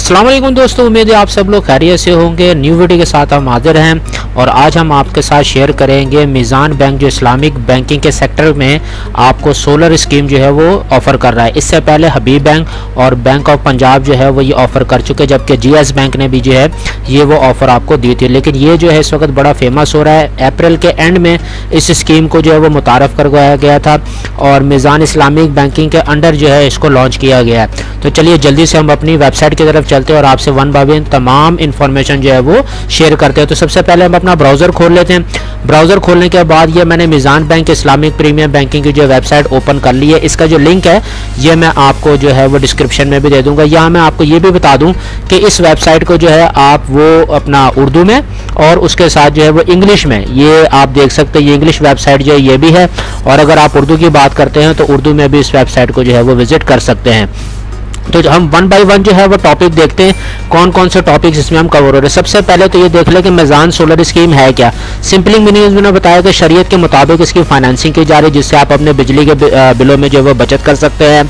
अस्सलाम वालेकुम दोस्तों, उम्मीद है आप सब लोग खैरियत से होंगे। न्यू वीडियो के साथ हम हाजिर हैं और आज हम आपके साथ शेयर करेंगे मीज़ान बैंक जो इस्लामिक बैंकिंग के सेक्टर में आपको सोलर स्कीम जो है वो ऑफ़र कर रहा है। इससे पहले हबीब बैंक और बैंक ऑफ पंजाब जो है वो ये ऑफ़र कर चुके, जबकि जीएस बैंक ने भी जो है ये वो ऑफ़र आपको दी थी। लेकिन ये जो है इस वक्त बड़ा फेमस हो रहा है। अप्रैल के एंड में इस स्कीम को जो है वो मुतारफ़ करवाया गया था और मीज़ान इस्लामिक बैंकिंग के अंडर जो है इसको लॉन्च किया गया है। तो चलिए जल्दी से हम अपनी वेबसाइट की तरफ चलते हैं और आपसे वन बाय वन तमाम इन्फॉर्मेशन जो है वो शेयर करते हैं। तो सबसे पहले हम अपना ब्राउज़र खोल लेते हैं। ब्राउज़र खोलने के बाद ये मैंने मीज़ान बैंक इस्लामिक प्रीमियम बैंकिंग की जो वेबसाइट ओपन कर ली है। इसका जो लिंक है ये मैं आपको जो है वो डिस्क्रिप्शन में भी दे दूंगा। यहाँ मैं आपको ये भी बता दूं कि इस वेबसाइट को जो है आप वो अपना उर्दू में और उसके साथ जो है वो इंग्लिश में, ये आप देख सकते हैं। ये इंग्लिश वेबसाइट जो है ये भी है और अगर आप उर्दू की बात करते हैं तो उर्दू में भी इस वेबसाइट को जो है वो विजिट कर सकते हैं। तो हम वन बाय वन जो है वो टॉपिक देखते हैं, कौन कौन से टॉपिक्स इसमें हम कवर हो रहे हैं। सबसे पहले तो ये देख लें कि मीज़ान सोलर स्कीम है क्या। सिंपली मीनिंग मैंने बताया कि शरीयत के मुताबिक इसकी फाइनेंसिंग की जा रही है, जिससे आप अपने बिजली के बिलों में जो है वो बचत कर सकते हैं।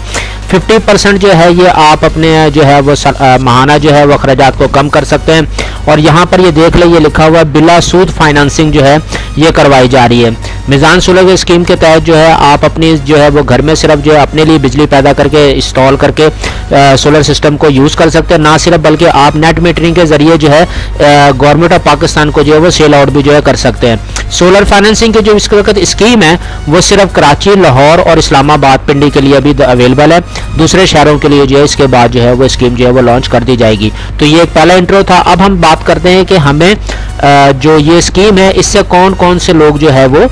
50% जो है ये आप अपने जो है वो माहाना जो है वो अखराजात को कम कर सकते हैं। और यहाँ पर ये देख लें, ये लिखा हुआ है बिला सूद फाइनेंसिंग जो है ये करवाई जा रही है। मीज़ान सोलर स्कीम के तहत जो है आप अपनी जो है वो घर में सिर्फ जो है अपने लिए बिजली पैदा करके इंस्टॉल करके सोलर सिस्टम को यूज़ कर सकते हैं। ना सिर्फ बल्कि आप नेट मीटरिंग के ज़रिए जो है गवर्नमेंट ऑफ पाकिस्तान को जो है वो सेल आउट भी जो है कर सकते हैं। सोलर फाइनेंसिंग की जो इस वक्त स्कीम है वो सिर्फ कराची, लाहौर और इस्लामाबाद पिंडी के लिए अभी अवेलेबल है। दूसरे शहरों के लिए जो है इसके बाद जो है वो स्कीम जो है वो लॉन्च कर दी जाएगी। तो ये एक पहला इंट्रो था। अब हम बात करते हैं कि हमें जो ये स्कीम है इससे कौन कौन से लोग जो है वो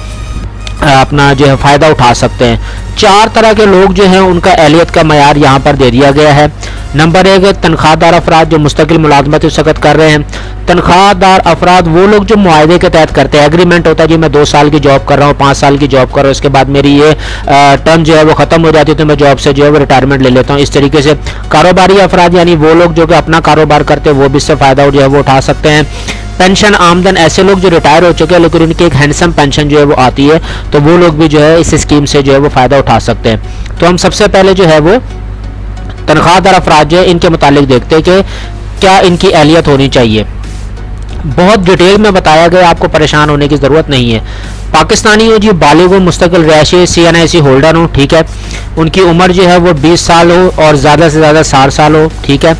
अपना जो है फ़ायदा उठा सकते हैं। 4 तरह के लोग जो हैं उनका एहलियत का मयार यहाँ पर दे दिया गया है। नंबर 1 तनख्वाहदार अफराद जो मुस्तकिल मुलाजमत इस वक्त कर रहे हैं। तनख्वाहदार अफराद वो लोग जो मुआहदे के तहत करते हैं। एग्रीमेंट होता है जी मैं 2 साल की जॉब कर रहा हूँ, 5 साल की जॉब कर रहा हूँ, इसके बाद मेरी ये टर्म जो है वो ख़त्म हो जाती है तो मैं जॉब से जो है वो रिटायरमेंट ले लेता हूँ। इस तरीके से कारोबारी अफराद यानी वो लोग जो कि अपना कारोबार करते हैं वो भी इससे फ़ायदा जो है वो उठा सकते हैं। पेंशन आमदन ऐसे लोग जो रिटायर हो चुके हैं लेकिन उनकी एक हैंडसम पेंशन जो है वो आती है तो वो लोग भी जो है इस स्कीम से जो है वो फ़ायदा उठा सकते हैं। तो हम सबसे पहले जो है वो तनख्वाहदार अफराद जो है इनके मुतालिक देखते हैं कि क्या इनकी एहलियत होनी चाहिए। बहुत डिटेल में बताया गया, आपको परेशान होने की ज़रूरत नहीं है। पाकिस्तानी हो जी, बालिग हो, मुस्तकिल रहायशी CNIC होल्डर हो, ठीक है। उनकी उम्र जो है वो 20 साल हो और ज़्यादा से ज़्यादा 60 साल हो, ठीक है।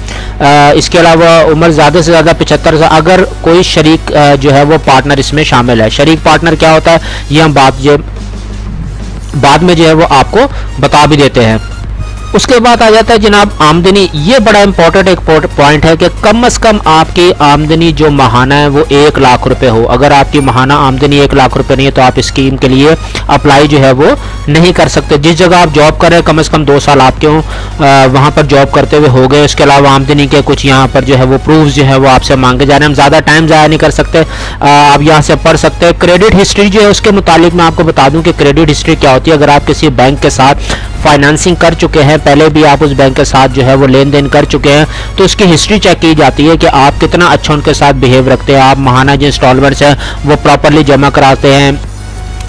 इसके अलावा उम्र ज़्यादा से ज़्यादा 75 साल। अगर कोई शरीक जो है वो पार्टनर इसमें शामिल है। शरीक पार्टनर क्या होता है ये हम बाद में जो है वो आपको बता भी देते हैं। उसके बाद आ जाता है जनाब आमदनी। ये बड़ा इंपॉर्टेंट एक पॉइंट है कि कम से कम आपकी आमदनी जो माहाना है वो 1 लाख रुपए हो। अगर आपकी माहाना आमदनी 1 लाख रुपए नहीं है तो आप स्कीम के लिए अप्लाई जो है वो नहीं कर सकते। जिस जगह आप जॉब कर रहे हैं कम से कम 2 साल आपके हों, वहाँ पर जॉब करते हुए हो गए। उसके अलावा आमदनी के कुछ यहाँ पर जो है वो प्रूफ जो है वो आपसे मांगे जा रहे हैं। हम ज़्यादा टाइम ज़ाया नहीं कर सकते, आप यहाँ से पढ़ सकते हैं। क्रेडिट हिस्ट्री जो है उसके मुतालिक मैं आपको बता दूँ कि क्रेडिट हिस्ट्री क्या होती है। अगर आप किसी बैंक के साथ फाइनेंसिंग कर चुके हैं, पहले भी आप उस बैंक के साथ जो है वो लेन देन कर चुके हैं तो उसकी हिस्ट्री चेक की जाती है कि आप कितना अच्छा उनके साथ बिहेव रखते हैं। आप माहाना जो इंस्टॉलमेंट्स हैं वो प्रॉपरली जमा कराते हैं,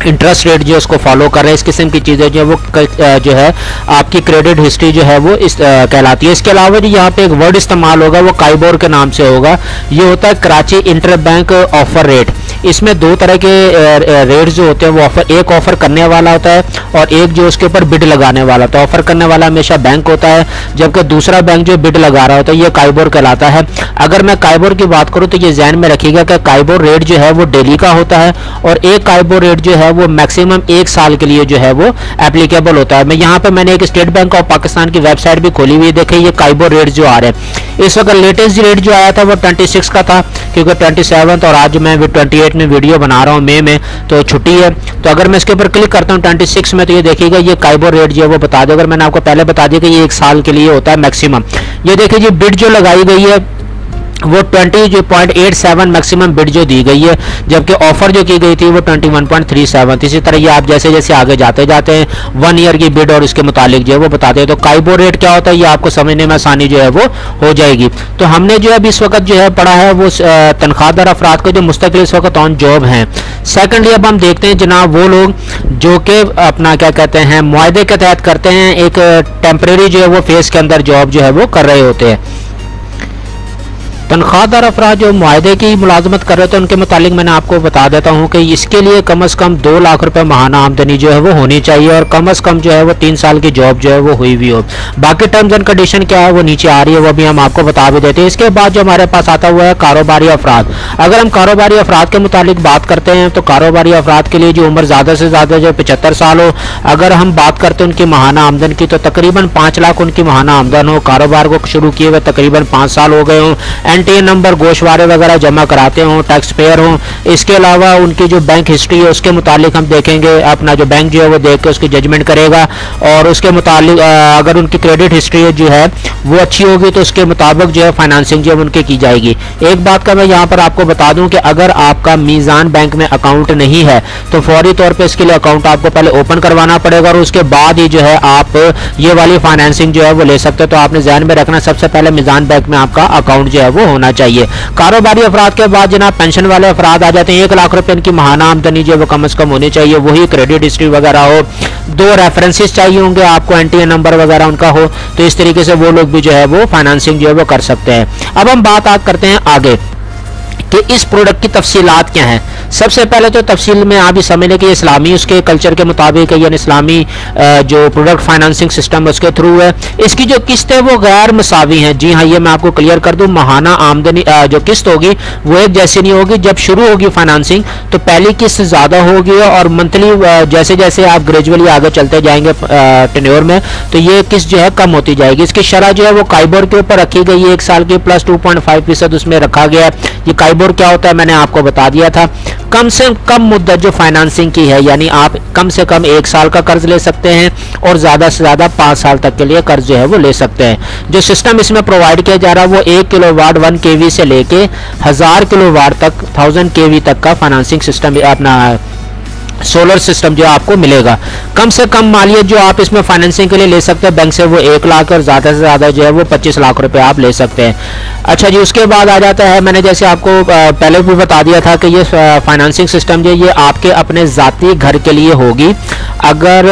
इंटरेस्ट रेट जो उसको फॉलो कर रहे हैं। इस किस्म की चीज़ें जो वो जो है आपकी क्रेडिट हिस्ट्री जो है वो इस कहलाती है। इसके अलावा जो यहाँ पे एक वर्ड इस्तेमाल होगा वो काइबोर के नाम से होगा। ये होता है Karachi inter bank offer rate. इसमें 2 तरह के रेट्स जो होते हैं वो एक ऑफर करने वाला होता है और एक जो उसके ऊपर बिड लगाने वाला होता है। ऑफर करने वाला हमेशा बैंक होता है जबकि दूसरा बैंक जो बिड लगा रहा होता है ये काइबोर कहलाता है। अगर मैं काइबोर की बात करूँ तो ये ध्यान में रखिएगा कि काइबोर रेट जो है वो डेली का होता है और एक काइबोर रेट जो है वो मैक्सिमम 1 साल के लिए जो है वो एप्लीकेबल होता है। मैं यहाँ पे मैंने एक स्टेट बैंक ऑफ पाकिस्तान की वेबसाइट भी खोली हुई है, देखें ये काइबोर रेट जो आ रहे हैं। इस वक्त लेटेस्ट रेट जो आया था वो 26 का था क्योंकि 27 और आज मैं 28 में वीडियो बना रहा हूँ मई में तो छुट्टी है। तो अगर मैं इसके ऊपर क्लिक करता हूँ 26 में तो ये देखिएगा ये काइबोर रेट जो है वो बता दो। अगर मैंने आपको पहले बता दिया कि ये 1 साल के लिए होता है मैक्सिमम। ये देखिए जी बिड जो लगाई गई है वो 20.87 मैक्सिमम बिड जो दी गई है, जबकि ऑफर जो की गई थी वो 21.37। इसी तरह ये आप जैसे जैसे आगे जाते जाते हैं 1 ईयर की बिड और उसके मुतालिक जो है वो बताते हैं। तो काइबोर रेट क्या होता है ये आपको समझने में आसानी जो है वो हो जाएगी। तो हमने जो है इस वक्त जो है पढ़ा है वो तनख्वाहदार अफराद को जो मुस्तकिल इस वक्त ऑन जॉब हैं। सेकेंडली अब हम देखते हैं जनाब वो लोग जो कि अपना क्या कहते हैं मुआहदे के तहत करते हैं, एक टेम्परेरी जो है वो फेस के अंदर जॉब जो है वो कर रहे होते हैं। तनख्वाहदार अफराद जो मुआहदे की मुलाजमत कर रहे थे उनके मुतालिक मैंने आपको बता देता हूँ कि इसके लिए कम से कम 2 लाख रुपए माहाना आमदनी जो है वो होनी चाहिए और कम से कम जो है वो 3 साल की जॉब जो है वो हुई भी हो। बाकी टर्म्स एंड कंडीशन क्या है वो नीचे आ रही है, वो भी हम आपको बता भी देते हैं। इसके बाद जो हमारे पास आता हुआ है कारोबारी अफराद। अगर हम कारोबारी अफराद के मुतालिक बात करते हैं तो कारोबारी अफराद के लिए जो उम्र ज़्यादा से ज़्यादा जो 75 साल हो, अगर हम बात करते हैं उनकी माहाना आमदन की तो तकरीबन 5 लाख उनकी माहाना आमदन हो, कारोबार को शुरू किए हुए तकरीबन 5 साल हो गए हों, NTA नंबर गोशवारे वगैरह जमा कराते हों, टैक्स पेयर हों। इसके अलावा उनकी जो बैंक हिस्ट्री है उसके मुतालिक हम देखेंगे, अपना जो बैंक जो है वो देख के उसकी जजमेंट करेगा और उसके मुतालिक अगर उनकी क्रेडिट हिस्ट्री जो है वो अच्छी होगी तो उसके मुताबिक जो है फाइनेंसिंग जो है उनकी की जाएगी। एक बात का मैं यहाँ पर आपको बता दूं कि अगर आपका मीज़ान बैंक में अकाउंट नहीं है तो फौरी तौर पे इसके लिए अकाउंट आपको पहले ओपन करवाना पड़ेगा और उसके बाद ही जो है आप ये वाली फाइनेंसिंग जो है वो ले सकते हो। तो आपने ध्यान में रखना सबसे पहले मीज़ान बैंक में आपका अकाउंट जो है वो होना चाहिए। कारोबारी अफराद के बाद जनाब पेंशन वाले अफराद आ जाते हैं। 1 लाख रुपए इनकी माहाना आमदनी जो है वो कम से कम होनी चाहिए, वही क्रेडिट हिस्ट्री वगैरह हो, 2 रेफरेंसेस चाहिए होंगे आपको, NTA नंबर वगैरह उनका हो, तो इस तरीके से वो लोग भी जो है वो फाइनेंसिंग जो है वो कर सकते हैं। अब हम बात करते हैं आगे कि इस प्रोडक्ट की तफसीलात क्या हैं। सबसे पहले तो तफसील में आप ये समझ लें कि इस्लामी उसके कल्चर के मुताबिक यानी इस्लामी जो प्रोडक्ट फाइनेंसिंग सिस्टम उसके थ्रू है। इसकी जो किस्त है वो गैर मसावी है। जी हाँ, ये मैं आपको क्लियर कर दूं, माहाना आमदनी जो किस्त होगी वो एक जैसी नहीं होगी। जब शुरू होगी फाइनेंसिंग तो पहली किस्त ज़्यादा होगी और मंथली जैसे जैसे आप ग्रेजुअली आगे चलते जाएंगे टेन्योर में तो ये किस्त जो है कम होती जाएगी। इसकी शरह जो है वो काइबोर के ऊपर रखी गई है, 1 साल की प्लस 2.5% उसमें रखा गया है। ये काइबोर क्या होता है मैंने आपको बता दिया था। कम से कम मुद्दत जो फाइनेंसिंग की है यानी आप कम से कम 1 साल का कर्ज ले सकते हैं और ज़्यादा से ज़्यादा 5 साल तक के लिए कर्ज जो है वो ले सकते हैं। जो सिस्टम इसमें प्रोवाइड किया जा रहा है वो 1 किलोवाट 1 kV से लेके 1000 किलोवाट तक 1000 kV तक का फाइनेंसिंग सिस्टम अपना सोलर सिस्टम जो आपको मिलेगा। कम से कम मालियत जो आप इसमें फाइनेंसिंग के लिए ले सकते हैं बैंक से वो 1 लाख और ज़्यादा से ज़्यादा जो है वो 25 लाख रुपए आप ले सकते हैं। अच्छा जी, उसके बाद आ जाता है, मैंने जैसे आपको पहले भी बता दिया था कि ये फाइनेंसिंग सिस्टम जो ये आपके अपने ज़ाती घर के लिए होगी। अगर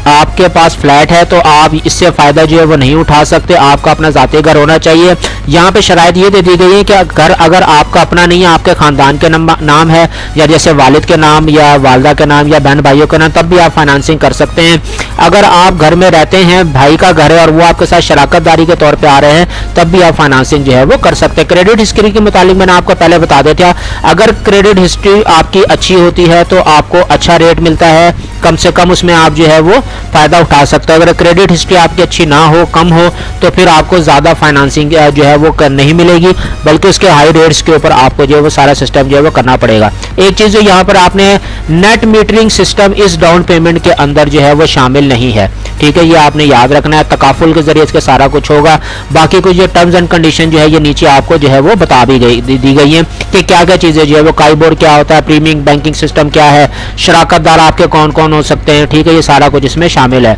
आपके पास फ्लैट है तो आप इससे फ़ायदा जो है वो नहीं उठा सकते, आपका अपना ज़ाती घर होना चाहिए। यहाँ पे शराइत ये दे दी गई है कि घर अगर आपका अपना नहीं है, आपके ख़ानदान के नाम है या जैसे वालिद के नाम या वालदा के नाम या बहन भाइयों के नाम, तब भी आप फाइनेंसिंग कर सकते हैं। अगर आप घर में रहते हैं, भाई का घर है और वो आपके साथ शराकतदारी के तौर पे आ रहे हैं, तब भी आप फाइनेंसिंग जो है वो कर सकते हैं। क्रेडिट हिस्ट्री के मुतालिक मैंने आपको पहले बता दिया था, अगर क्रेडिट हिस्ट्री आपकी अच्छी होती है तो आपको अच्छा रेट मिलता है, कम से कम उसमें आप जो है वो फायदा उठा सकते हो। अगर क्रेडिट हिस्ट्री आपकी अच्छी ना हो, कम हो, तो फिर आपको ज़्यादा फाइनेंसिंग जो है वो नहीं मिलेगी, बल्कि उसके हाई रेट्स के ऊपर आपको जो है वो सारा सिस्टम जो है वो करना पड़ेगा। एक चीज़ जो यहाँ पर आपने नेट मीटरिंग सिस्टम इस डाउन पेमेंट के अंदर जो है वो शामिल नहीं है, ठीक है, ये आपने याद रखना है। तकाफुल के जरिए इसके सारा कुछ होगा। बाकी कुछ जो टर्म्स एंड कंडीशन जो है ये नीचे आपको जो है वो बता भी दी गई है कि क्या क्या चीज़ें जो है वो काइबोर क्या होता है, प्रीमियम बैंकिंग सिस्टम क्या है, शराकतदार आपके कौन कौन हो सकते हैं, ठीक है, ये सारा कुछ इसमें शामिल है।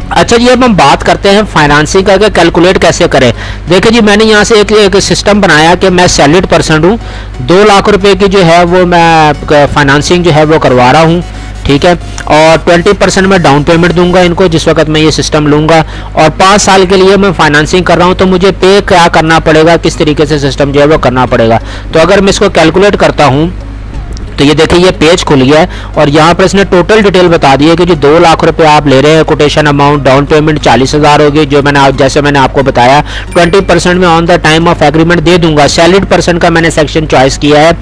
अच्छा जी, अब हम बात करते हैं फाइनेंसिंग का कैलकुलेट कैसे करें। देखिए जी, मैंने यहाँ से एक सिस्टम बनाया कि मैं सैलरीड पर्सन हूँ, 2 लाख रुपए की जो है वो मैं फाइनेंसिंग जो है वो करवा रहा हूँ, ठीक है, और 20% मैं डाउन पेमेंट दूंगा इनको जिस वक्त मैं ये सिस्टम लूँगा, और 5 साल के लिए मैं फाइनेंसिंग कर रहा हूँ। तो मुझे पे क्या करना पड़ेगा, किस तरीके से सिस्टम जो है वो करना पड़ेगा। तो अगर मैं इसको कैलकुलेट करता हूँ तो ये देखिए ये पेज खुल गया है और यहाँ पर इसने टोटल डिटेल बता दी है कि जो 2 लाख रुपए आप ले रहे हैं, कोटेशन अमाउंट, डाउन पेमेंट 40,000 होगी, जो जैसे मैंने आपको बताया 20% में on the time of agreement दे दूंगा। सैलरीड पर्सन का मैंने सेक्शन चॉइस किया है।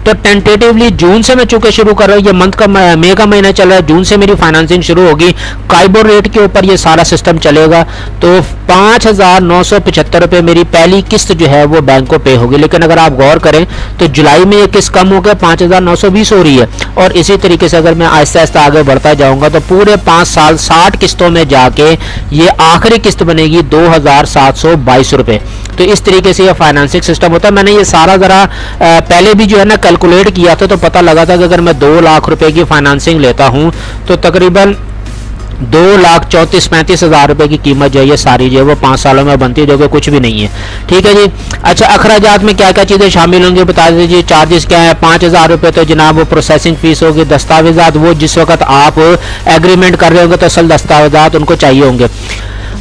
तो टेंटेटिवली जून से मैं चूंकि शुरू कर रहा हूँ, ये मंथ का मई का महीना चल रहा है, जून से मेरी फाइनेंसिंग शुरू होगी। काइबोर रेट के ऊपर ये सारा सिस्टम चलेगा। तो 5,975 रुपये मेरी पहली किस्त जो है वो बैंक को पे होगी। लेकिन अगर आप गौर करें तो जुलाई में ये किस्त कम हो गया, 5,920 हो रही है। और इसी तरीके से अगर मैं आहिस्ता आहिस्ता आगे बढ़ता जाऊंगा तो पूरे 5 साल 60 किस्तों में जाके ये आखिरी किस्त बनेगी 2,722 रुपये। तो इस तरीके से ये फाइनेंसिंग सिस्टम होता है। मैंने ये सारा ज़रा पहले भी जो है ना कैलकुलेट किया था, तो पता लगा था कि अगर मैं 2 लाख रुपए की फाइनेंसिंग लेता हूँ तो तकरीबन 2,34,35,000 रुपए की कीमत जो है ये सारी जो है वो 5 सालों में बनती है, जो कि कुछ भी नहीं है, ठीक है जी। अच्छा, अखराजात में क्या क्या चीज़ें शामिल होंगी बता दीजिए। चार्जेस क्या है, 5,000 रुपये तो जनाब वो प्रोसेसिंग फीस होगी। दस्तावेजात वो जिस वक्त आप एग्रीमेंट कर रहे होंगे तो असल दस्तावेजात उनको चाहिए होंगे।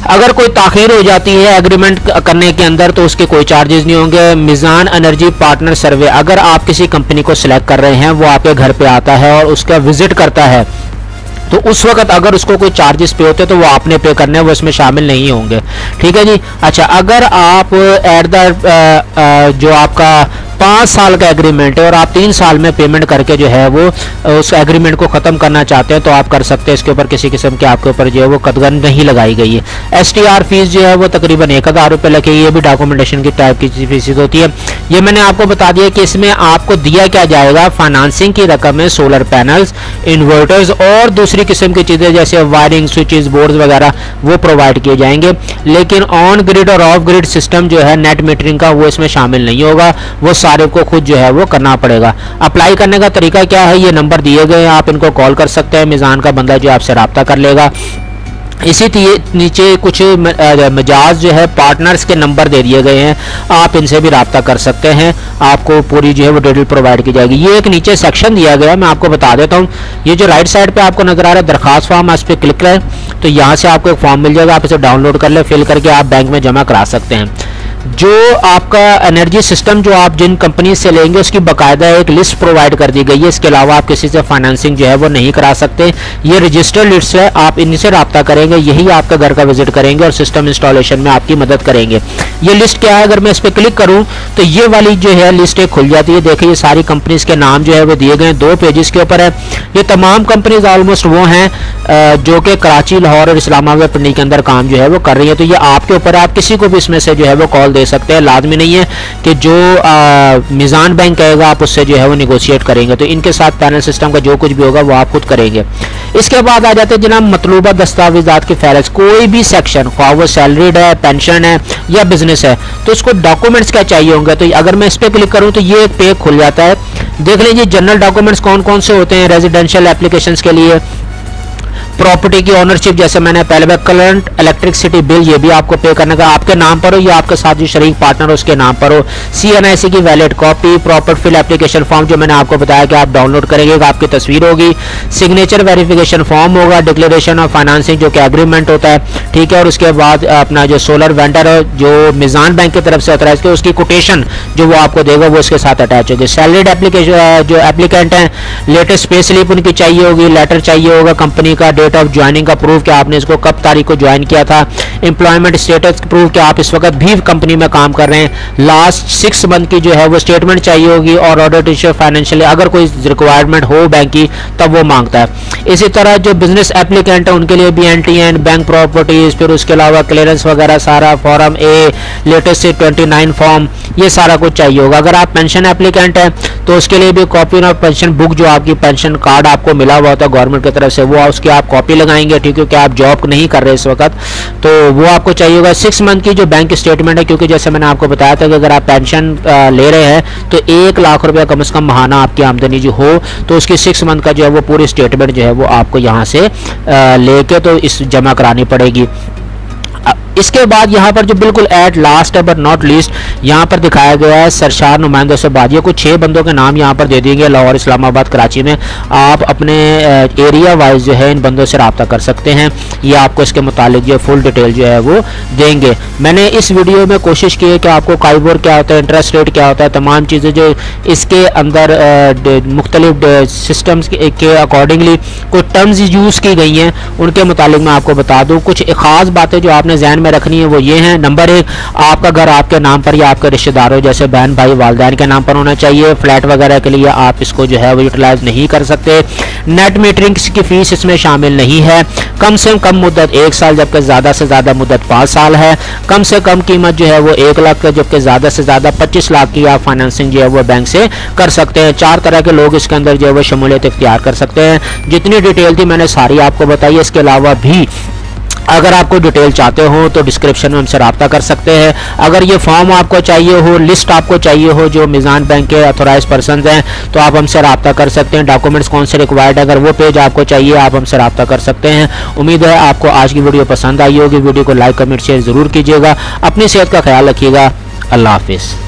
अगर कोई ताखीर हो जाती है एग्रीमेंट करने के अंदर तो उसके कोई चार्जेस नहीं होंगे। मिजान एनर्जी पार्टनर सर्वे, अगर आप किसी कंपनी को सिलेक्ट कर रहे हैं, वो आपके घर पे आता है और उसका विजिट करता है, तो उस वक्त अगर उसको कोई चार्जेस पे होते तो वो आपने पे करने, वो इसमें शामिल नहीं होंगे। ठीक है जी। अच्छा, अगर आप एट द जो आपका 5 साल का एग्रीमेंट है और आप 3 साल में पेमेंट करके जो है वो उस एग्रीमेंट को ख़त्म करना चाहते हैं तो आप कर सकते हैं। इसके ऊपर किसी किस्म के आपके ऊपर जो है वो कदगन नहीं लगाई गई है। STR फीस जो है वो तकरीबन 1000 रुपये लगे। ये भी डॉक्यूमेंटेशन की टाइप की फीस होती है। ये मैंने आपको बता दिया कि इसमें आपको दिया क्या जाएगा, फाइनेंसिंग की रकम है, सोलर पैनल्स, इन्वर्टर्स और दूसरी किस्म की चीज़ें जैसे वायरिंग, स्विचेस, बोर्ड्स वगैरह वो प्रोवाइड किए जाएंगे। लेकिन ऑन ग्रिड और ऑफ ग्रिड सिस्टम जो है नेट मीटरिंग का, वो इसमें शामिल नहीं होगा। वो सारे को खुद जो है वो करना पड़ेगा। अप्लाई करने का तरीका क्या है, ये नंबर दिए गए हैं, आप इनको कॉल कर सकते हैं। मिजान का बंदा जो आपसे रब्ता कर लेगा। इसी नीचे कुछ मजाज जो है पार्टनर्स के नंबर दे दिए गए हैं, आप इनसे भी रब्ता कर सकते हैं। आपको पूरी जो है वो डिटेल प्रोवाइड की जाएगी। ये एक नीचे सेक्शन दिया गया है, मैं आपको बता देता हूँ। ये जो राइट साइड पे आपको नजर आ रहा है दरखास्त फॉर्म, इस पर क्लिक करें तो यहाँ से आपको एक फॉर्म मिल जाएगा। आप इसे डाउनलोड कर ले, फिल करके आप बैंक में जमा करा सकते हैं। जो आपका एनर्जी सिस्टम जो आप जिन कंपनी से लेंगे उसकी बाकायदा एक लिस्ट प्रोवाइड कर दी गई है। इसके अलावा आप किसी से फाइनेंसिंग जो है वो नहीं करा सकते। ये रजिस्टर्ड लिस्ट है, आप इनसे रब्ता करेंगे, यही आपका घर का विजिट करेंगे और सिस्टम इंस्टॉलेशन में आपकी मदद करेंगे। ये लिस्ट क्या है, अगर मैं इस पर क्लिक करूं तो ये वाली जो है लिस्ट एक खुल जाती है। देखिए ये सारी कंपनीज के नाम जो है वो दिए गए हैं, 2 पेजेस के ऊपर है। ये तमाम कंपनीज ऑलमोस्ट वो हैं जो कि कराची, लाहौर और इस्लामाबाद पिंडी के अंदर काम जो है वो कर रही है। तो ये आपके ऊपर है, आप किसी को भी इसमें से जो है वो कॉल दे सकते हैं। लाजमी नहीं है कि जो मिजान बैंक कहेगा आप उससे जो है वो निगोशिएट करेंगे। तो इनके साथ पैनल सिस्टम का जो कुछ भी होगा वो आप खुद करेंगे। इसके बाद आ जाते हैं जनाब मतलूबा दस्तावेजात की फहरिस्त। कोई भी सेक्शन, ख्वाह वो सैलरीड है, पेंशन है या बिजनेस है, तो उसको डॉक्यूमेंट्स क्या चाहिए होंगे। तो अगर मैं इस पर क्लिक करूं तो ये एक पेज खुल जाता है। देख लीजिए जनरल डॉक्यूमेंट्स कौन कौन से होते हैं रेजिडेंशियल एप्लीकेशंस के लिए। प्रॉपर्टी की ओनरशिप, जैसे मैंने पहले में करंट इलेक्ट्रिसिटी बिल, ये भी आपको पे करने का आपके नाम पर हो या आपके साथ जो शरीक पार्टनर हो उसके नाम पर हो। CNIC की valid copy, proper fill application form जो मैंने आपको बताया कि आप डाउनलोड करेंगे, आपकी तस्वीर होगी, सिग्नेचर वेरिफिकेशन फॉर्म होगा, डिक्लेरेशन ऑफ फाइनेंसिंग जो कि एग्रीमेंट होता है, ठीक है। और उसके बाद अपना जो सोलर वेंडर है जो मिजान बैंक की तरफ से ऑथराइज किया, उसकी कोटेशन जो वो आपको देगा वो उसके साथ अटैच होगी। सैलरीड एप्लीकेशन जो एप्लीकेंट हैं, लेटेस्ट पे स्लिप उनकी चाहिए होगी, लेटर चाहिए होगा कंपनी का, डेट ऑफ ज्वाइनिंग का प्रूफ कि आपने इसको कब तारीख को ज्वाइन किया था, एम्प्लॉयमेंट स्टेटस प्रूफ कि आप इस वक्त भी कंपनी में काम कर रहे हैं, लास्ट 6 मंथ की जो है वो स्टेटमेंट चाहिए होगी और ऑडिट इश्यू फाइनेंशियल अगर कोई रिक्वायरमेंट हो बैंक की तब वो मांगता है। इसी तरह जो बिजनेस एप्लीकेंट है उनके लिए भी NTN, बैंक प्रॉपर्टीज, फिर उसके अलावा क्लियरेंस वगैरह सारा, फॉर्म A, लेटेस्ट से 29 फॉर्म, ये सारा कुछ चाहिए होगा। अगर आप पेंशन एप्लीकेंट है तो उसके लिए भी कॉपी ऑफ पेंशन बुक, जो आपकी पेंशन कार्ड आपको मिला हुआ होता है गवर्नमेंट की तरफ से, वो उसकी आप कॉपी लगाएंगे, ठीक है, कि आप जॉब नहीं कर रहे इस वक्त, तो वो आपको चाहिए होगा। 6 मंथ की जो बैंक स्टेटमेंट है, क्योंकि जैसे मैंने आपको बताया था कि अगर आप पेंशन ले रहे हैं तो 1 लाख रुपया कम से कम महाना आपकी आमदनी जो हो, तो उसकी 6 मंथ का जो है वो पूरी स्टेटमेंट जो है वो आपको यहाँ से लेके तो इस जमा करानी पड़ेगी। इसके बाद यहाँ पर जो बिल्कुल एट लास्ट है बट नॉट लीस्ट, यहाँ पर दिखाया गया है सरशार नुमाइंदों से बात। ये कुछ 6 बंदों के नाम यहाँ पर दे देंगे लाहौर, इस्लामाबाद, कराची में। आप अपने एरिया वाइज जो है इन बंदों से रब्ता कर सकते हैं। ये आपको इसके मुतालिक जो फुल डिटेल जो है वो देंगे। मैंने इस वीडियो में कोशिश की है कि आपको काइबोर क्या होता है, इंटरेस्ट रेट क्या होता है, तमाम चीज़ें जो इसके अंदर मुख्तलिफ सिस्टम्स के अकॉर्डिंगली कुछ टर्म्स यूज़ की गई हैं, उनके मुतालिक मैं आपको बता दूँ। कुछ ख़ास बातें जो आपने ज़हन में रखनी है वो ये हैं। नंबर 1, आपका घर आपके नाम पर या आपके रिश्तेदारों जैसे बहन भाई वालिदैन के नाम पर होना चाहिए। फ्लैट वगैरह के लिए आप इसको जो है वो यूटिलाइज नहीं कर सकते। नेट मीटरिंग की फीस इसमें शामिल नहीं है। कम से कम मुद्दत 1 साल, जबकि ज़्यादा से ज़्यादा मुद्दत 5 साल है। कम से कम कीमत जो है वो 1 लाख, जबकि ज़्यादा से ज़्यादा 25 लाख की आप फाइनेंसिंग जो है वो बैंक से कर सकते हैं। 4 तरह के लोग इसके अंदर जो है वो शमूलियत इख्तियार कर सकते हैं। जितनी डिटेल थी मैंने सारी आपको बताई। इसके अलावा भी अगर आपको डिटेल चाहते हो तो डिस्क्रिप्शन में हमसे रब्ता कर सकते हैं। अगर ये फॉर्म आपको चाहिए हो, लिस्ट आपको चाहिए हो जो मिजान बैंक के ऑथोराइज पर्सन हैं, तो आप हमसे रब्ता कर सकते हैं। डॉक्यूमेंट्स कौन से रिक्वायर्ड है, अगर वो पेज आपको चाहिए आप हमसे रब्ता कर सकते हैं। उम्मीद है आपको आज की वीडियो पसंद आई होगी। वीडियो को लाइक, कमेंट, शेयर ज़रूर कीजिएगा। अपनी सेहत का ख्याल रखिएगा। अल्लाह हाफिज़।